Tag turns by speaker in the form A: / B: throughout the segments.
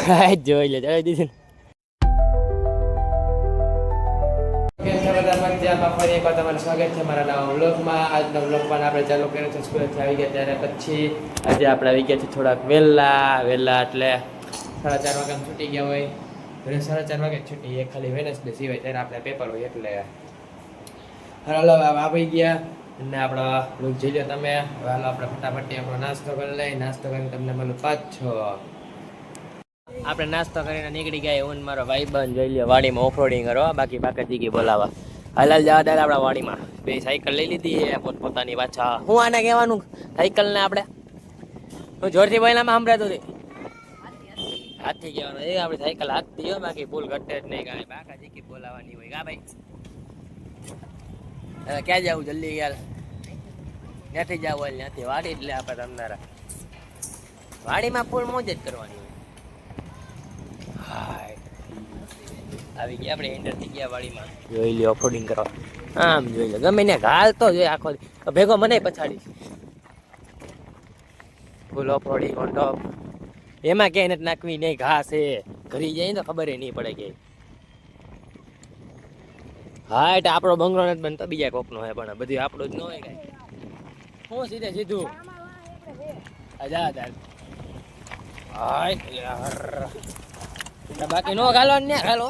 A: જોઈ લે ચડાવી દીધી ફરી એકવાર તમારું સ્વાગત છે મારા નવા વ્લોગમાં. આજનો વ્લોગ પણ આપણે ચાલુ કર્યો છે સ્કૂલેથી આવી ગયા ત્યારે. પછી આજે આપણે આવી ગયા છીએ થોડાક વહેલા એટલે 4:30 વાગે છૂટી ગયા હોય. 4:30 વાગે છૂટી એ ખાલી વેનસડે સિવાય ત્યારે આપણે પેપર હોય એટલે હાલો આવી ગયા અને આપણો વ્લોગ જોઈ લો તમે. હાલો આપણે ફટાફટ આપણો નાસ્તો કરી લઈ. નાસ્તો કરીને તમને મળું 5-6. આપણે નાસ્તો કરીને નીકળી ગયા. હું મારો ભાઈબંધ જોઈ લ્યો વાડીમાં ઓફરોડિંગ કરવા. બાકી બાકાજી બોલાવા હાલ જવા દે આપણા વાડીમાં. બે સાયકલ લઈ લીધી પોતાની પાછા. હું આને કહેવાનું સાયકલ ને આપણે હું જોરથી બોલામાં સંભળાતું હતી હાથથી કહેવાનું એ આપણી સાયકલ હાથથી હોય. બાકી ભૂલ ઘટે જ નહીં કાંઈ. બાકાજી બોલાવાની હોય. કા ભાઈ ક્યાં જવું જલ્દી યાર? ત્યાંથી જવું હોય ત્યાંથી વાડી એટલે આપણે તમનારા વાડીમાં ફૂલ મોજ જ કરવાની હોય. હાય આવી ગયા આપણે એન્ટરથી ગયા વાડીમાં. જોઈ લ્યો ઓફરોડિંગ કરવા. આમ જોઈ લો ગમે ને ઘાલ તો જોઈએ આખો ભેગો મને પછાડી ફૂલ ઓફરોડિંગ ઓન ટોપ. એમાં ક્યાંય નથી નાખવી નહીં. ઘાસ છે ઘરી જાય ને તો ખબર નહીં પડે કે હા એટલે આપણો બંગલો નથી બનતો બીજા કોકનો હોય પણ બધું આપણું જ ન હોય કાંઈ. હું સીધે સીધું આજાદ હાય બાકી નો ઘાલો ને ઘાલો.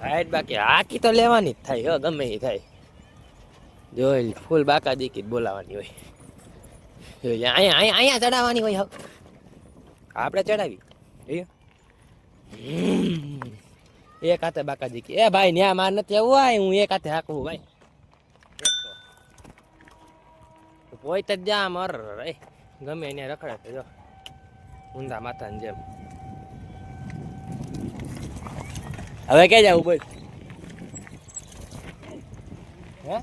A: હાઈટ બાકી આખી તો લેવાની જ થાય ગમે એ થાય. જોઈ ફૂલ બાકા દીકી બોલાવાની હોય. અહીંયા ચડાવવાની હોય. આપણે ચડાવી એક હાથે બાકા દીકી. એ ભાઈ ન્યા માર નથી આવું હોય. હું એક હાથે હાકવું ભાઈ. પોઈત જ જા મર ગમે એને રખડે જો ઊંધા માથાની જેમ. હવે ક્યાં જવું બોલ? હે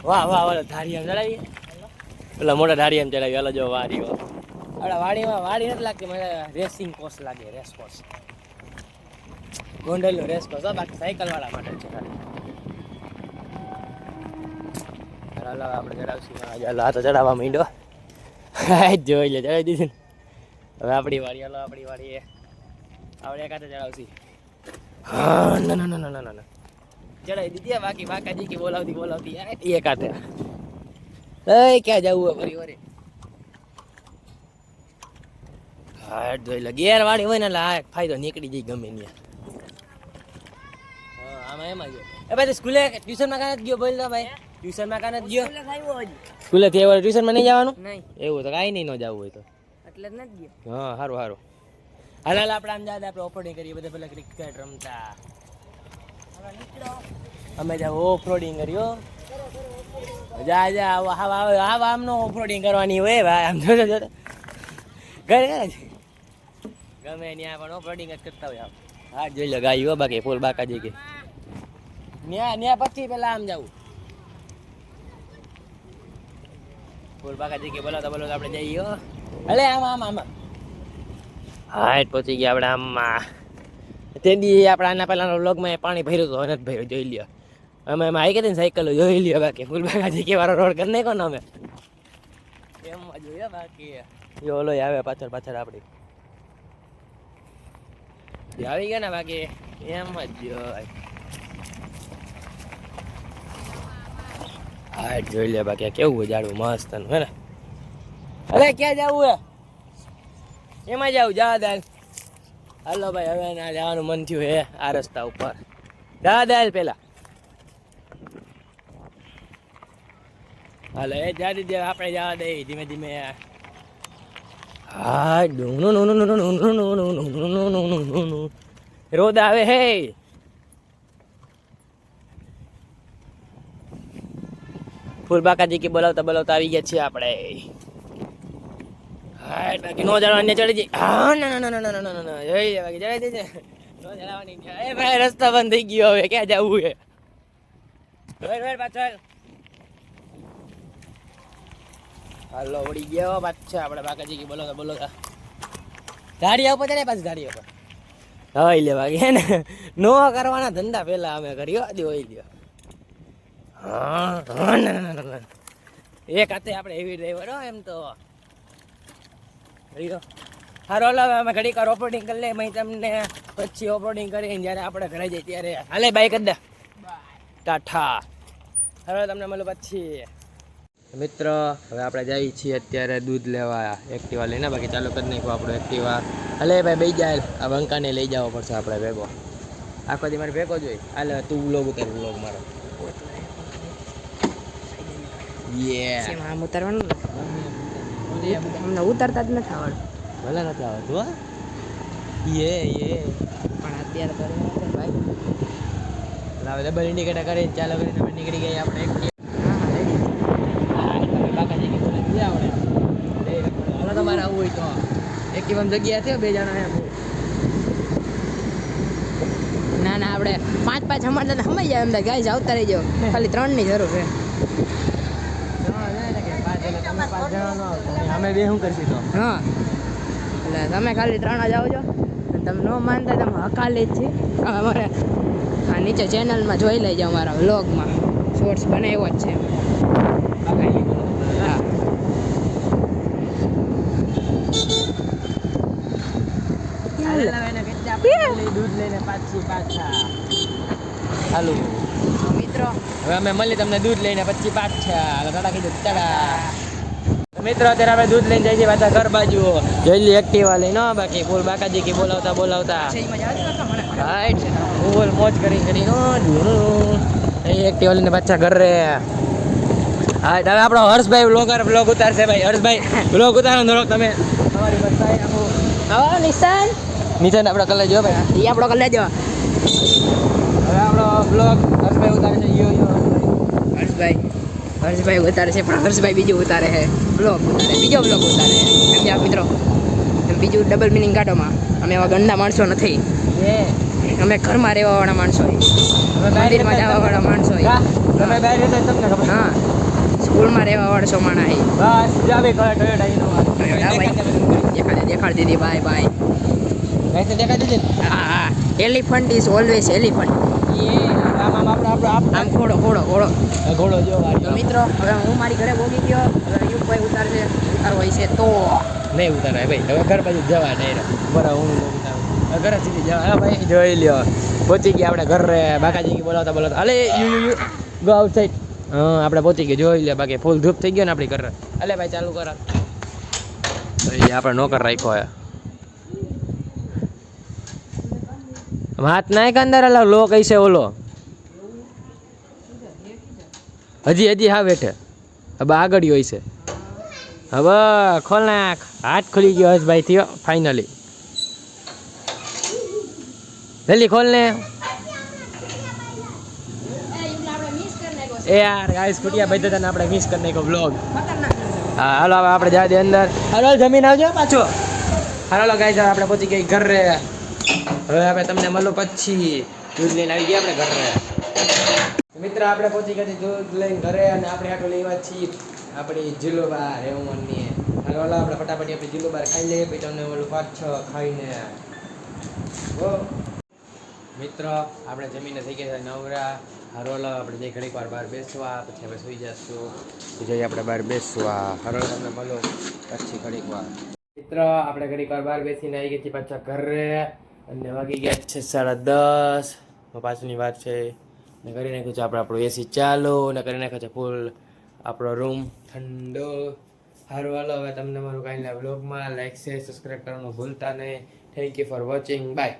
A: વાહ વાહ ઓલા ધારિયામ ચડાવીએ. પેલા મોટા ધારિયામ ચડાવીએ. ઓલા જો વાડી આપણા વાડીમાં વાડી નથી લાગતી મને રેસિંગ કોર્સ લાગે. રેસ કોર્સ ગોંડલનો રેસ કોર્સ. બાકી સાયકલ વાળા માટે છે. હાલો આપણે ચડાવશું. હાલો તો ચડાવવા માંડ્યો. જોઈ લે ચડાવી દીધી ને. હવે આપણી વાડી. હાલો આપણી વાડી આપણે એક હાથે ચડાવશી. હા ના ના ના ના ના ચડાવી દીધી. બાકી બાકાજી કે બોલાવતી એક હાથે. ક્યાં જવું હોય ફરી વરે? હા જોઈ લે ગેર વાળી હોય ને એટલે આ ફાયદો નીકળી જાય ગમે ત્યાં. હા આમાં એમાં જો એ ભાઈ સ્કૂલે ટ્યુશનમાં કાં નથી ગયો? બોલ તો ભાઈ ટ્યુશનમાં કાં નથી ગયો? સ્કૂલેથી આવ્યો ટ્યુશનમાં નહીં જવાનું? નહીં એવું તો કાંઈ નહીં ન જવું હોય તો એટલે જ નથી ગયો. હા સારું સારું હાલ હાલ આપણે આમ જાય આપણે ઓફરોડિંગ કરીએ. બધા પેલા ક્રિકેટ રમતા અમે જ્યાં ઓફરોડિંગ કર્યો. જા આમનો ઓફરોડિંગ કરવાની હોય ભાઈ. આમ જોતો જોતો ઘરે ગમે ત્યાં પણ ઓફરોડિંગ જ કરતા હોય. હા જોઈ લો ગાયો બાકી ફૂલ બાકાજી કે ન્યા પછી પેલા આમ જવું ફૂલ બાકાજી કે બોલાવતા આપણે જઈએ. અલે આમાં હાઈટ પહોંચી ગયા આપણે આમાં. તે દી આપણે આના પહેલાંના વ્લોગમાં પાણી ભર્યું હતું. નથી ભર્યું જોઈ લ્યો. અમે એમાં આવી ગયા ને સાયકલ જોઈ લ્યો. બાકી ફૂલ બાકાજી કે વાળો રોડ કરી નાખો ને અમે એમાં જોયો. બાકી જો ઓલો આવે પાછળ આપણી આવી ગયા ને. બાકી એમ જ હાઈટ જોઈ લે. બાકી કેવું જાડવું મસ્ત હે ને. અરે ક્યાં જવું હે? એમાં જાવ જા દાલ. હાલો ભાઈ હવે ના જવાનું મન થયું હે આ રસ્તા ઉપર. જા દાલ પેલા હાલો એ જા દીધી. આપણે જવા દે ધીમે ધીમે. હા રોદ આવે હે. ફૂલ બાકાજી કે બોલાવતા આવી ગયા છીએ આપણે. હા બાકી નો જડવાની ચડી જઈ. હા ના ના ના ના ના ના જોઈ બાકી ચડાવી દેજે. નો જડવાની એ ભાઈ રસ્તા બંધ થઈ ગયો. હવે ક્યાં જવું હે? પાછળ હાલો વળી ગયો પાછા આપણે બાકાજી કે બોલાવતા ધાડિયા ઉપર ચડે. પાછી ધાડિયા ઉપર હોય લે બાકી હે ને નો કરવાના ધંધા પેલા અમે કર્યો. હોય લ્યો. હા ના ના ના
B: એક હાથે આપણે હેવી ડ્રાઈવર હો એમ તો હારો હવે અમે ઘડીક ઓપરેટિંગ કરી લે તમને પછી ઓપરેટિંગ કરીને જ્યારે આપણે ઘરે જઈએ ત્યારે હાલે બાય કરી દે ટાટા હારો તમને મળો પછી
A: મિત્ર હવે આપણે જઈએ છીએ અત્યારે દૂધ લેવા એક્ટિવા લઈને બાકી ચાલુ કરી નાખું આપણું એક્ટિવા હાલે ભાઈ બેસી જાય આ બંકાને લઈ જવો પડશે આપણે ભેગો આખો દી મારે ભેગો જ હોય હાલે તું વ્લોગ ઉતાર વ્લોગ મારો
B: આમ ઉતારવાનું અમને ઉતારતા જ નથી આવડતું
A: ભલે નથી આવતું હો
B: પણ અત્યારે તો ભાઈ
A: હવે ડબલ ઇન્ડિકેટર કરીને ચાલો કરીને અમે નીકળી ગઈ આપણે બાકાજી આવડે તમારે આવું હોય તો એક્ટિવા જગ્યા છે બે જણા એમ
B: ના ના આપણે 5-5 હમણાં સમય જાય એમ ગાય આવતા રહી જાવ ખાલી 3 ની જરૂર છે
A: અમે બે શું કરશી તો
B: હા એટલે તમે ખાલી 3 જ આવજો અને તમે ન માનતા તમે હકાલી જ છે અમારે આ નીચે ચેનલમાં જોઈ લેજો અમારા વ્લોગમાં શોર્ટ્સ બનાવ્યો જ છે હા
A: દૂધ લઈને પાછા હાલો
B: મિત્રો
A: હવે અમે મળી તમને દૂધ લઈને પછી પાછા દાદા કીધું ચડા મિત્રો અત્યારે આપણે દૂધ લઈને જઈએ પાછા ઘર બાજુ જલ્દી એક્ટિવા લઈને બાકી બોલ બાકાજી કે બોલાવતા રાઈટ બોલ મોજ કરી એક્ટિવા લઈને પાછા ઘર રે હા હવે આપણો હર્ષભાઈ બ્લોગ ઉતારશે ભાઈ હર્ષભાઈ બ્લોગ ઉતારો થોડોક તમે તમારી બતાવી આપો
B: આવો નિશાન
A: આપણે કલર જો ભાઈ
B: એ આપણો કરી લેજો
A: હવે આપણો બ્લોગ હર્ષભાઈ ઉતારે છે
B: હર્ષભાઈ ઉતારે છે પણ હર્ષભાઈ બીજું ઉતારે છે બીજો બ્લોગ ઉતારે સમજ્યા મિત્રો બીજું ડબલ મિનિંગ કાઢોમાં અમે એવા ગંદા માણસો નથી અમે ઘરમાં રહેવાવાળા માણસો મંદિરમાં જવાવાળા માણસો હા સ્કૂલમાં રહેવાવાળા માણા દેખાડ દીધી બાય હા એલિફન્ટ ઇઝ ઓલવેઝ એલિફન્ટ આમ ઘોડો જો મિત્રો હવે હું મારી ઘરે બોગી ગયો હવે યુગભાઈ ઉતારશે ઉતારવો છે તો
A: નહીં ઉતારાય ભાઈ હવે ઘર બાજુ જવા નહીં બરાબર હું ઘરે સીધી જવા હા ભાઈ જોઈ લ્યો પહોંચી ગયા આપણે ઘરે બાકાજી બોલાવતા અલે યુ ગો આઉટસાઇડ હા આપણે પહોંચી ગયા જોઈ લે બાકી ફૂલ ધૂપ થઈ ગયો ને આપણી ઘરે અલે ભાઈ ચાલુ કર તો એ આપણે નોકર રાખ્યો હે હાથ નાય અંદર અલા લો કઈસે ઓલો હજી હા બેઠે હવે આગળ હોય છે હવે ખોલ નાખ હાથ ખુલી ગયો હર્ષભાઈ થયો ફાઇનલી જલ્દી ખોલ ને એ યાર ગાઈસ કુટિયા ભાઈ તને આપણે મિસ કરી નાખ્યો વ્લોગ હા હાલો હવે આપણે જા દે અંદર હાલો જમીન આવજો પાછો હાલો ગાઈસ આપણે પહોંચી ગઈ ઘરે હવે આપણે તમને મળો પછી દૂધ લઈને આવી ગયા આપણે ઘરે મિત્ર આપણે પહોંચી ગયા દૂધ લઈને ઘરે અને આપણે આટલું લેવા છીએ આપણી જીલોબાર રેવમનની હાલો આપણે ફટાફટ આપણી જીલોબાર ખાઈ લઈએ પછી તમને ઓલું 5-6 ખાઈને મિત્ર આપણે જમીને થઈ ગયા નવરા હરોલ આપણે જઈ ઘડીક વાર બહાર બેસવા પછી આપણે સુઈ જઈશું જઈએ આપણે બહાર બેસવા હરોલ તમને મળો પછી ઘડીક વાર મિત્ર આપણે ઘડીક વાર બહાર બેસીને આવી ગયા છીએ પાછા ઘરે અને વાગી ગયા છે 10:30 પાછળની વાત છે ને કરી નાખ્યું છે આપણે આપણું એસી ચાલુ ને કરી નાખ્યો છે ફૂલ આપણો રૂમ ઠંડો સારું હાલો હવે તમને મારું કાંઈ વ્લોગમાં લાઈક શેર સબસ્ક્રાઈબ કરવાનું ભૂલતા નહીં thank you for watching bye